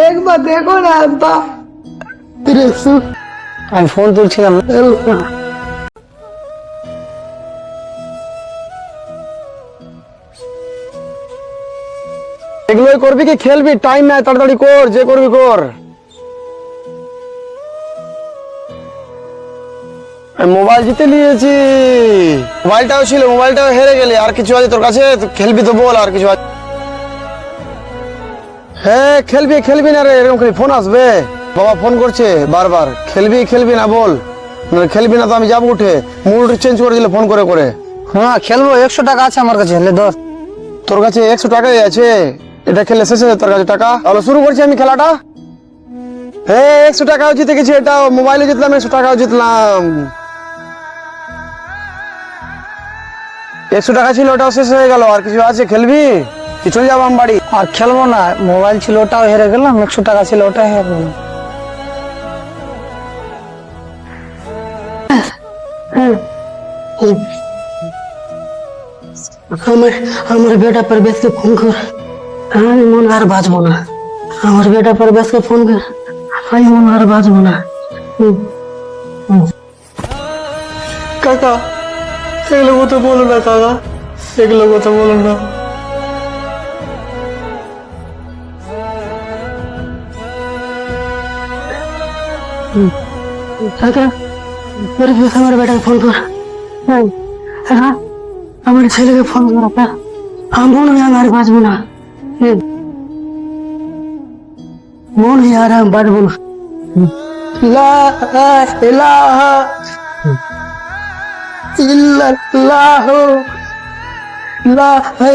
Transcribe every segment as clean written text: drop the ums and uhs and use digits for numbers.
একবার দেখো না আব্বা। আমি ফোন তুলছিলাম। এগুলোই করবি কি খেলবি? টাইম নাই, তাড়াতাড়ি কর, যে করবি কর। মোবাইল জিতে নিয়েছি, মোবাইলটাও ছিল, মোবাইলটাও হেরে গেলি। আর কিছু আছে তোর কাছে? খেলবি তো বল, আর কিছু আছে? হ্যাঁ খেলবি, খেলবি না রে? এরকম ফোন আসবে, বাবা ফোন করছে বারবার। খেলবি খেলবি না বল, খেলবি না তো আমি যাবো উঠে। মুড চেঞ্জ করে দিলে ফোন করে করে। হ্যাঁ খেলবো, 100 টাকা আছে আমার কাছে, হলে ধর। তোর কাছে 100 টাকাই আছে? এটা খেলে শেষ হয়ে তোর কাছে টাকা? তাহলে শুরু করছি আমি খেলাটা। হ্যাঁ 100 টাকাও জিতে গেছি, এটা মোবাইলে জিতলাম, 100 টাকাও জিতলাম। 100 টাকা ছিল, ওটাও শেষ হয়ে গেল। আর কিছু আছে? খেলবি কি? চলে যাবো আমি বাড়ি। আর খেলবো না, মোবাইল ছিল ওটাও হেরে গেলাম, 100 টাকা ছিল ওটাও হেরে গেলাম। আমার बेटा परवेश के फोन कर। আমি মন আর বাঁচবো না। আমার बेटा परवेश के फोन कर। আমি মন আর বাঁচবো না। কাকা এগুলো কথা বলো না, কাকা এগুলো কথা বলো না। কাকা परवेश আমার बेटा के फोन कर। হ্যাঁ আমার ছেলেকে ফোন করো। মন আমি আর বাঁচবো না। মন আর আমি বাঁচবো না। লা ইলাহা ইল্লাল্লাহ, লা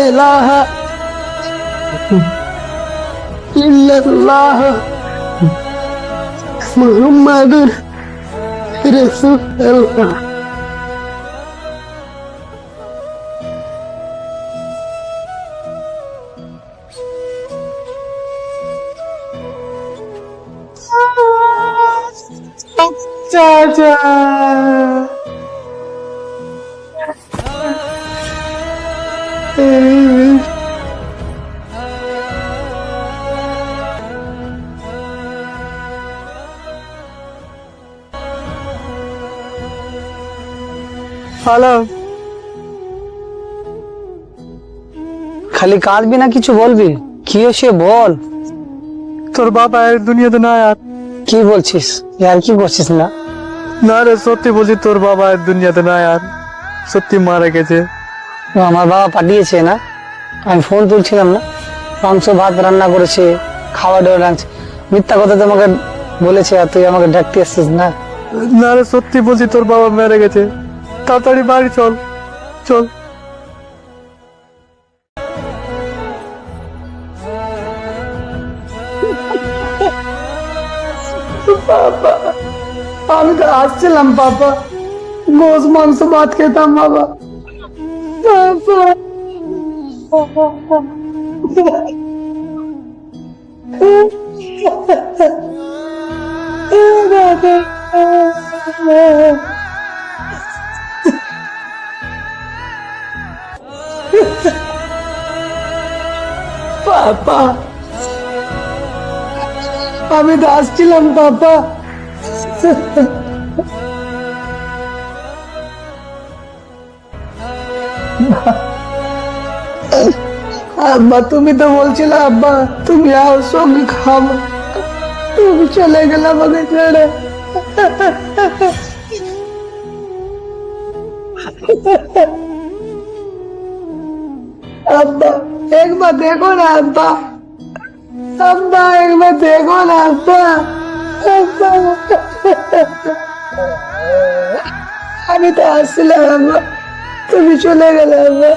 ইলাহা ইল্লাল্লাহ, মুহাম্মাদুর রাসূলুল্লাহ। চাচা হ্যালো, খালি কাঁদবি না কিছু বলবি? কি হয়েছে বল। তোর বাবা এই দুনিয়াতে নাই আর। কি বলছিস? আর কি করছিস না? না রে সত্যি বলছি, তোর বাবা এই দুনিয়াতে নাই আর, সত্যি মারা গেছে। ও আমার বাবা পাঠিয়েছে না? আমি ফোন তুলছিলাম না, মাংস ভাত রান্না করেছে, খাওয়া দাওয়া রাখছে। মিথ্যা কথা তোমাকে বলেছে আর তুই আমাকে ডাকতে আসছিস না? না রে সত্যি বলছি, তোর বাবা মেরে গেছে। তাড়াতাড়ি বাড়ি চল, চল। বাবা আমি তো আসছিলাম বাবা, গোস মাংস ভাত খেতাম বাবা। বাবা আমি তো আসছিলাম বাবা। আব্বা তুমি তো বলছিলে আব্বা তুমি আর সঙ্গে খাবো, তুমি চলে গেলে আমাকে ছেড়ে। আব্বা একবার দেখো না আব্বা, আব্বা একবার দেখো না আব্বা। আব্বা আমি তো আসছিলাম আব্বা, তুমি চলে গেলে আব্বা।